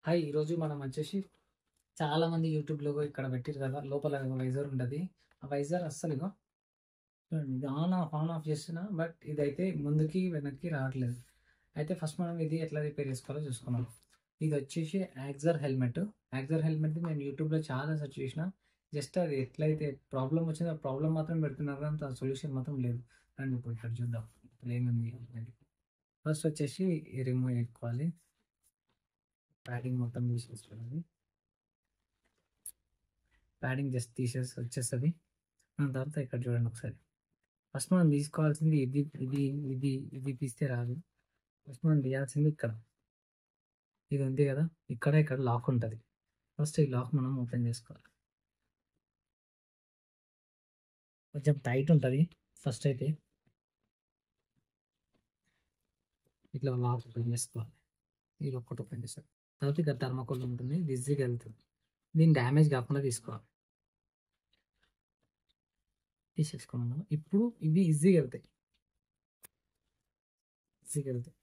Hi! ఈరోజు మనం వచ్చేసి చాలామంది యూట్యూబ్‌లో ఇక్కడ పెట్టిర్రు కదా! లోపల వైజర్ ఉంటది. ఆ వైజర్ అస్సలు ఇగో చూడండి ఇది ఆన్ ఆఫ్ చేస్తున్నా బట్ ఇదైతే ముందుకి, వెనక్కి రావట్లేదు. అయితే ఫస్ట్ మనం ఇది ఎట్లా రిపేర్ చేసుకోవాలో చూసుకుందాం. ఇదొచ్చేసి యాక్సర్ హెల్మెట్. యాక్సర్ హెల్మెట్‌ది నేను యూట్యూబ్‌లో చాలా సెర్చ్ చేసినా. జస్ట్ అది ఎట్లయితే ప్రాబ్లమ్ వచ్చిందో ఆ ప్రాబ్లమ్ మాత్రం పెడుతున్నారు అంత సొల్యూషన్ మాత్రం లేదు. రండి ఇప్పుడు ఇక్కడ చూద్దాం. అసలు ఏముంది అనేది. ఫస్ట్ వచ్చేసి ఈ రిమూవ్ చేసుకోవాలి. ప్యాడింగ్ మొత్తం తీసేసుకోవాలి. ప్యాడింగ్ జస్ట్ తీసేసి వచ్చేస్తది. దాని తర్వాత ఇక్కడ చూడండి ఒకసారి. ఫస్ట్ మనం తీసుకోవాల్సింది ఇది తీస్తే రాదు. ఫస్ట్ మనం తీయాల్సింది ఇక్కడ. ఇది ఉంది కదా! ఇక్కడ లాక్ ఉంటది. ఫస్ట్ ఈ లాక్ మనం ఓపెన్ చేసుకోవాలి. కొంచెం టైట్ ఉంటది. ఫస్ట్ అయితే ఇట్లా లాక్ ఓపెన్ చేసుకోవాలి. ఇది ఒక్కటి ఓపెన్ చేస్తారు. తర్వాత ఇక్కడ థర్మాకోల్ ఉంటుంది. ఇది ఈజీగా వెళ్తుంది. దీన్ని డ్యామేజ్ కాకుండా తీసుకోవాలి. తీసేసుకున్నాము. ఇప్పుడు ఇవి ఈజీగా వెళ్తాయి. ఈజీగా వెళ్తాయి.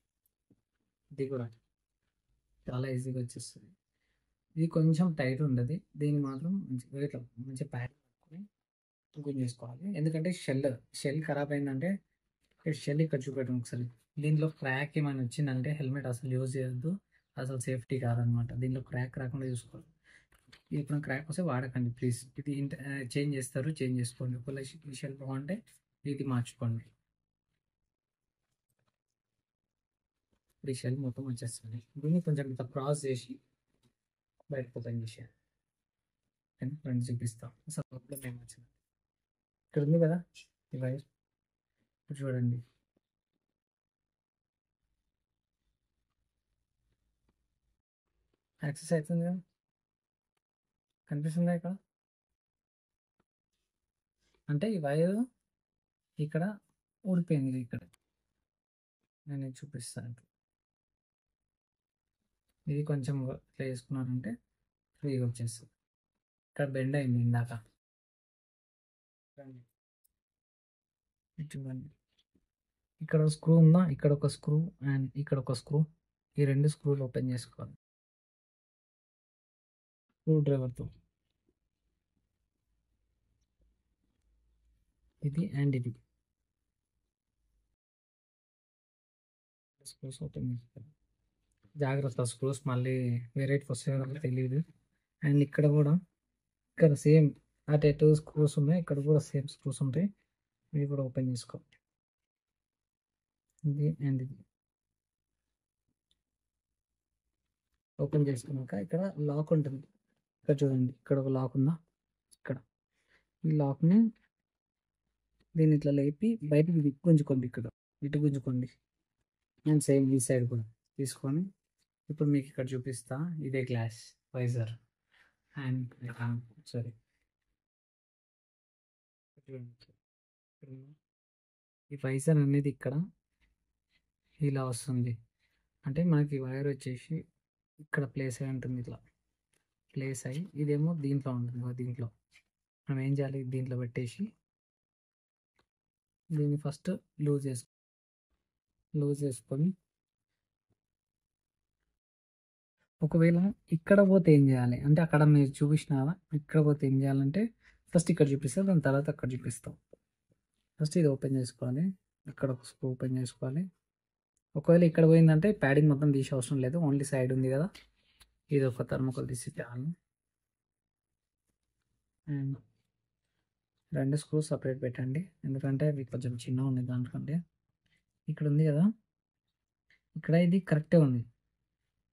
ఇది కూడా చాలా ఈజీగా వచ్చేస్తుంది. ఇది కొంచెం టైట్ ఉండదు. దీన్ని మాత్రం మంచిగా ఇట్లా మంచిగా ప్యాక్ చేసుకొని గుంజేసుకోవాలి. ఎందుకంటే షెల్ ఖరాబ్ అయిందంటే షెల్ ఇక్కడ చూపెట్టండి ఒకసారి. దీంట్లో క్రాక్ ఏమైనా వచ్చిందంటే హెల్మెట్ అసలు యూజ్ చేయొద్దు. అసలు సేఫ్టీ కాదనమాట. దీంట్లో క్రాక్ రాకుండా చూసుకోవాలి. ఎప్పుడైనా క్రాక్ వస్తే వాడకండి ప్లీజ్. ఇది చేంజ్ చేస్తారు, చేంజ్ చేసుకోండి. ఒకవేళ ఈ షెల్ బాగుంటే ఇది మార్చుకోండి. ఇప్పుడు ఈ షెల్ మొత్తం వచ్చేస్తుంది. దీన్ని కొంచెం ఇట్లా క్రాస్ చేసి బయటకు ఓపెన్ చేసేయాలి. ఫ్రెండ్స్ చూపిస్తాం అసలు ప్రాబ్లం ఏమొచ్చింది. ఇక్కడ ఉంది కదా ఈ వైర్, ఇప్పుడు చూడండి. యాక్సెస్ అవుతుంది కదా, కనిపిస్తుందా ఇక్కడ? అంటే ఈ వైర్ ఇక్కడ ఊడిపోయింది. ఇక్కడ నేను ఇది చూపిస్తాను. ఇది కొంచెం ఇట్లా వేసుకున్నారంటే ఫ్రీగా వచ్చేస్తుంది. ఇక్కడ బెండ్ అయింది ఇందాక. చూడండి. ఇది చూడండి. ఇక్కడ స్క్రూ ఉందా, ఇక్కడ ఒక స్క్రూ అండ్ ఇక్కడ ఒక స్క్రూ. ఈ రెండు స్క్రూలు ఓపెన్ చేసుకోవాలి స్క్రూ డ్రైవర్తో. ఇది అండ్ ఇది స్క్రూస్ ఓపెన్ చేసుకోవాలి. జాగ్రత్త, స్క్రూస్ మళ్ళీ వేరేటికి వస్తాయో తెలియదు. అండ్ ఇక్కడ కూడా ఇక్కడ సేమ్ అటు ఎటు స్క్రూస్ ఉన్నాయి, ఇక్కడ కూడా సేమ్ స్క్రూస్ ఉంటాయి. ఇవి కూడా ఓపెన్ చేసుకో. ఇది అండ్ ఇది ఓపెన్ చేసుకున్నాక ఇక్కడ లాక్ ఉంటుంది. ఇక్కడ చూడండి, ఇక్కడ ఒక లాక్ ఉందా, ఇక్కడ ఈ లాక్ని దీన్ని ఇట్లా లేపి బయటకి గుంజుకోండి. ఇక్కడ ఇటు గుంజుకోండి. అండ్ సేమ్ ఈ సైడ్ కూడా తీసుకొని ఇప్పుడు మీకు ఇక్కడ చూపిస్తా. ఇదే గ్లాస్ వైజర్ అండ్ సారీ ఈ వైజర్ అనేది ఇక్కడ ఇలా వస్తుంది. అంటే మనకి వైర్ వచ్చేసి ఇక్కడ ప్లేస్ అయి ఉంటుంది. ఇట్లా ప్లేస్ అయ్యి ఇదేమో దీంట్లో ఉంటుంది. దీంట్లో మనం ఏం చేయాలి, దీంట్లో పెట్టేసి దీన్ని ఫస్ట్ లూజ్ చేసుకొని ఒకవేళ ఇక్కడ పోతే ఏం చేయాలి అంటే అక్కడ మీరు చూపించినారా, ఇక్కడ పోతే ఏం చేయాలంటే ఫస్ట్ ఇక్కడ చూపిస్తాం, దాని తర్వాత అక్కడ చూపిస్తాం. ఫస్ట్ ఇది ఓపెన్ చేసుకోవాలి. ఇక్కడ ఒక స్క్రూ ఓపెన్ చేసుకోవాలి. ఒకవేళ ఇక్కడ పోయిందంటే ప్యాడింగ్ మొత్తం తీసే అవసరం లేదు, ఓన్లీ సైడ్ ఉంది కదా, ఇది ఒక థర్మోకోల్ తీసి చాలు. అండ్ రెండు స్క్రూస్ సపరేట్ పెట్టండి, ఎందుకంటే అవి కొంచెం చిన్నగా ఉన్నాయి దానికంటే. ఇక్కడ ఉంది కదా, ఇక్కడ ఇది కరెక్టే ఉంది.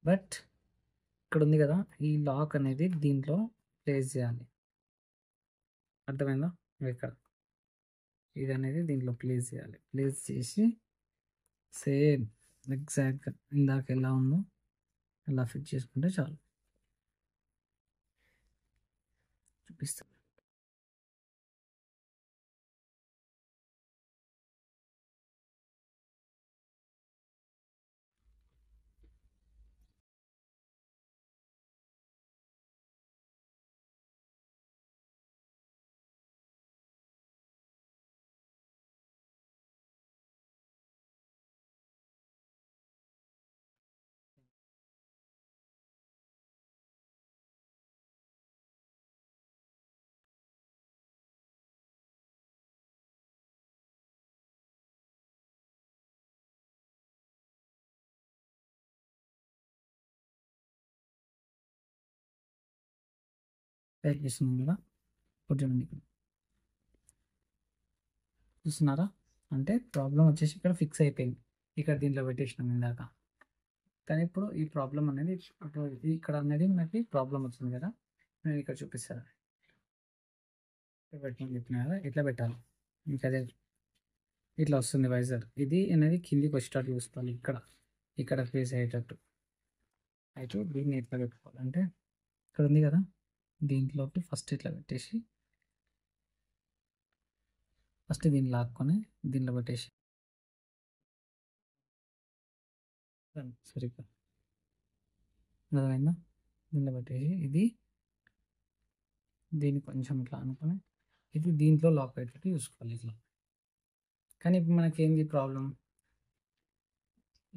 బట్ ఇక్కడ ఉంది కదా, ఈ లాక్ అనేది దీంట్లో ప్లేస్ చేయాలి. అర్థమైందా? ఇక్కడ ఇది అనేది దీంట్లో ప్లేస్ చేయాలి. ప్లేస్ చేసి సేమ్ ఎగ్జాక్ట్గా ఇందాక ఎలా ఉందో అలా ఫిట్ చేసుకుంటే చాలు. చూపిస్తాను. టైట్ చేస్తున్నాం కదా, ఇప్పుడు చూడండి ఇక్కడ చూస్తున్నారా, అంటే ప్రాబ్లం వచ్చేసి ఇక్కడ ఫిక్స్ అయిపోయింది, ఇక్కడ దీంట్లో పెట్టేసినాం ఇందాక. కానీ ఇప్పుడు ఈ ప్రాబ్లం అనేది ఇక్కడ అనేది మనకి ప్రాబ్లం వచ్చింది కదా, నేను ఇక్కడ చూపిస్తాను. పెట్టమని చెప్పిన కదా, ఇట్లా పెట్టాలి. ఇంకా అదే ఇట్లా వస్తుంది వైజర్. ఇది అనేది కిందికి వచ్చేటట్టు చూసుకోవాలి, ఇక్కడ ఫేస్ అయ్యేటట్టు. అయితే దీన్ని ఎట్లా పెట్టుకోవాలంటే ఇక్కడ ఉంది కదా, దీంట్లోకి ఫస్ట్ ఇట్లా పెట్టేసి ఫస్ట్ దీన్ని లాక్కొని దీంట్లో పెట్టేసి సరిగ్గా అర్థమైందా, దీంట్లో పెట్టేసి దీన్ని కొంచెం ఇట్లా అనుకొని ఇది దీంట్లో లాక్ అయ్యేటట్టు చూసుకోవాలి ఇట్లా. కానీ ఇప్పుడు మనకి ఏంది ప్రాబ్లం,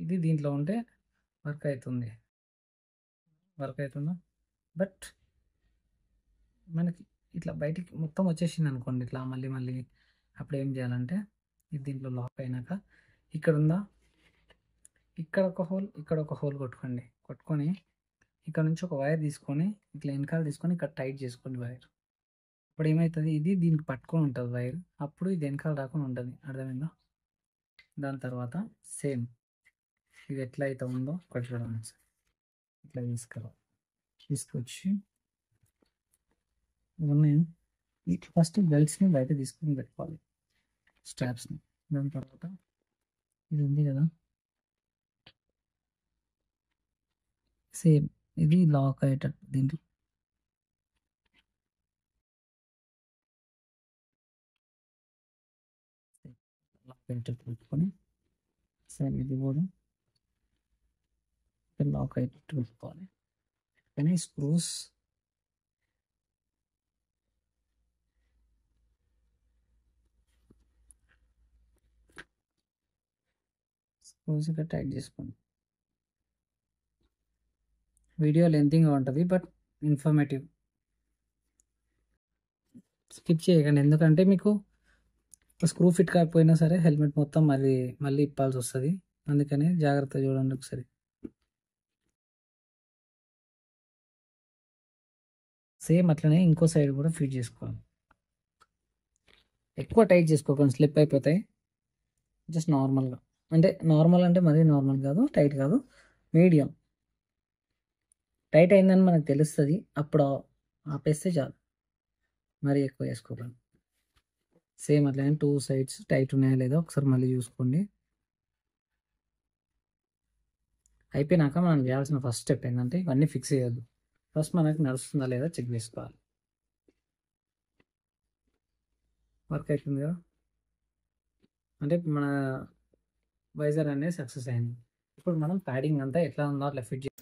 ఇది దీంట్లో ఉంటే వర్క్ అవుతుందా, బట్ మనకి ఇట్లా బయటికి మొత్తం వచ్చేసింది అనుకోండి ఇట్లా మళ్ళీ అప్పుడు ఏం చేయాలంటే ఇది దీంట్లో లాక్ అయినాక ఇక్కడ ఉందా, ఇక్కడ ఒక హోల్ కొట్టుకొని ఇక్కడ నుంచి ఒక వైర్ తీసుకొని ఇట్లా వెనకాల తీసుకొని ఇక్కడ టైట్ చేసుకోండి వైర్. ఇప్పుడు ఏమవుతుంది, ఇది దీనికి పట్టుకొని ఉంటుంది వైర్, అప్పుడు ఇది వెనకాల రాకుండా ఉంటుంది. అర్థమైందా? దాని తర్వాత సేమ్ ఇది ఎట్లా అయితే ఉందో ఒకటి చూడండి, ఇట్లా తీసుకొచ్చి ఇవన్నీ ఫస్ట్ బెల్ట్స్ని బయట తీసుకొని పెట్టుకోవాలి, స్ట్రాప్స్ని. దాని తర్వాత ఇది ఉంది కదా, సేమ్ ఇది లాక్ అయ్యేటట్టు దీంట్లో లాక్ అయ్యేటట్టు పెట్టుకొని సేమ్ ఇది కూడా లాక్ అయ్యేటట్టు పెట్టుకోవాలి. కానీ స్క్రూస్ ఇక్కడ టైట్ చేసుకోండి. వీడియో లెంతింగ్గా ఉంటుంది బట్ ఇన్ఫర్మేటివ్, స్కిప్ చేయకండి. ఎందుకంటే మీకు స్క్రూ ఫిట్ కాకపోయినా సరే హెల్మెట్ మొత్తం మళ్ళీ ఇప్పాల్సి వస్తుంది, అందుకని జాగ్రత్త చూడండి ఒకసారి. సేమ్ అట్లనే ఇంకో సైడ్ కూడా ఫిట్ చేసుకోవాలి. ఎక్కువ టైట్ చేసుకోకండి, స్లిప్ అయిపోతాయి. జస్ట్ నార్మల్గా, అంటే మరీ నార్మల్ కాదు, టైట్ కాదు, మీడియం. టైట్ అయిందని మనకు తెలుస్తుంది, అప్పుడు ఆపేస్తే చాలు, మరీ ఎక్కువ వేసుకోకండి. సేమ్ అట్లనే 2 sides టైట్ ఉన్నాయా లేదా ఒకసారి మళ్ళీ చూసుకోండి. అయిపోయినాక మనం చేయాల్సిన ఫస్ట్ స్టెప్ ఏంటంటే ఇవన్నీ ఫిక్స్ చేయొద్దు, ఫస్ట్ మనకి నడుస్తుందా లేదా చెక్ చేసుకోవాలి. వర్క్ అవుతుంది కదా, అంటే మన వైజర్ అనేది సక్సెస్ అయింది. ఇప్పుడు మనం ప్యాడింగ్ అంతా ఎట్లా ఉందో అట్లా ఫిట్ చేయాలి.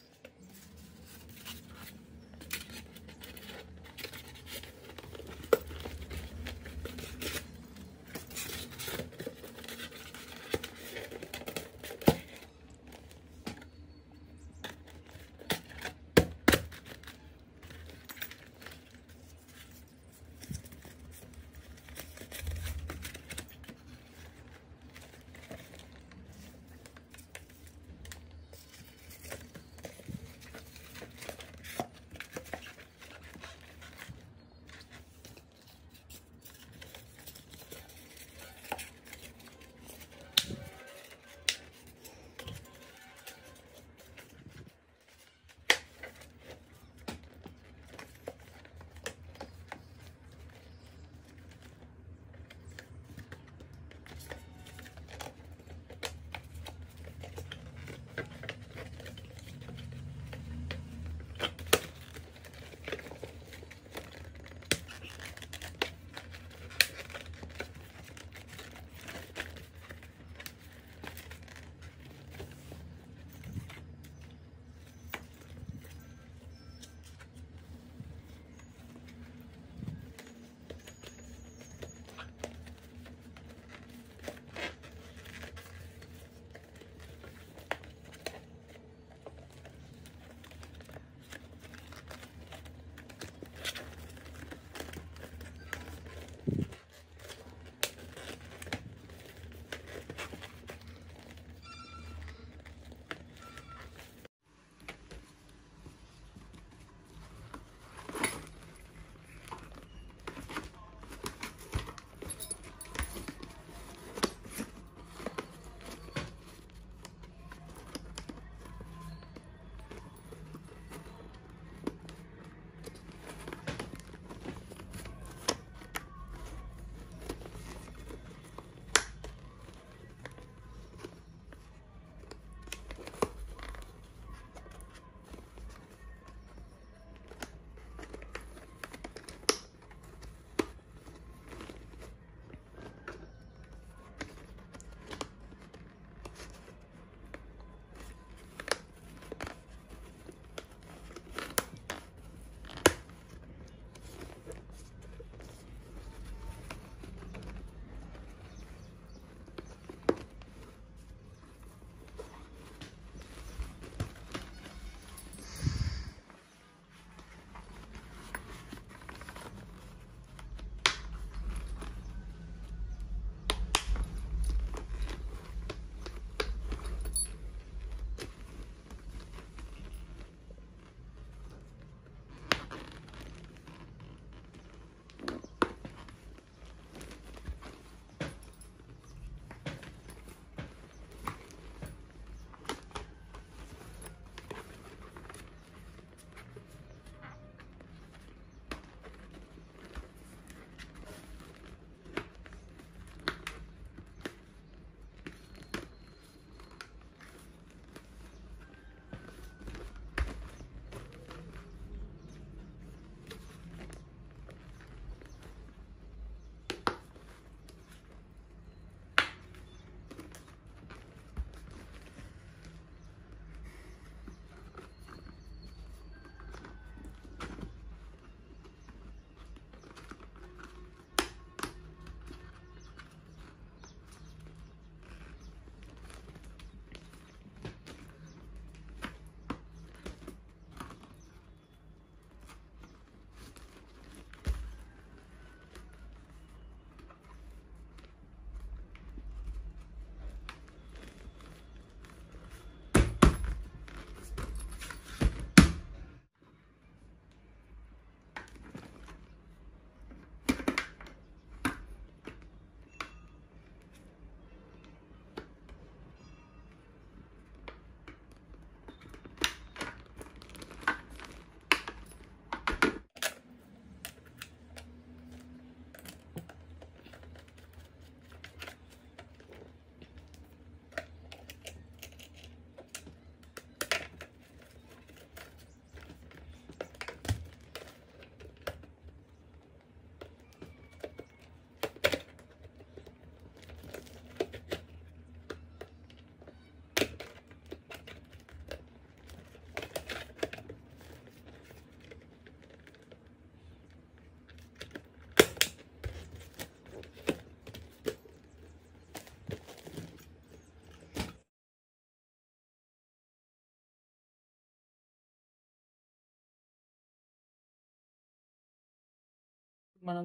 మనం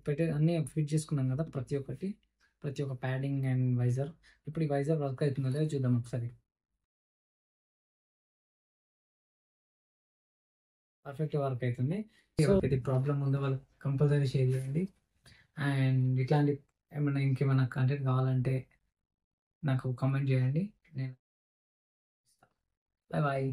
పెట్టే అన్నీ ఫిట్ చేసుకున్నాం కదా, ప్రతి ఒక్క ప్యాడింగ్ అండ్ వైజర్. ఇప్పుడు ఈ వైజర్ వర్క్ అవుతుందో లేదో చూద్దాం ఒకసారి. పర్ఫెక్ట్‌గా వర్క్ అయితుంది. సో, ఇది ప్రాబ్లమ్ ఉందో వాళ్ళకి కంపల్సరీ షేర్ చేయండి. అండ్ ఇట్లాంటి ఇంకేమైనా కంటెంట్ కావాలంటే నాకు కామెంట్ చేయండి. నేను బాయ్ బాయ్.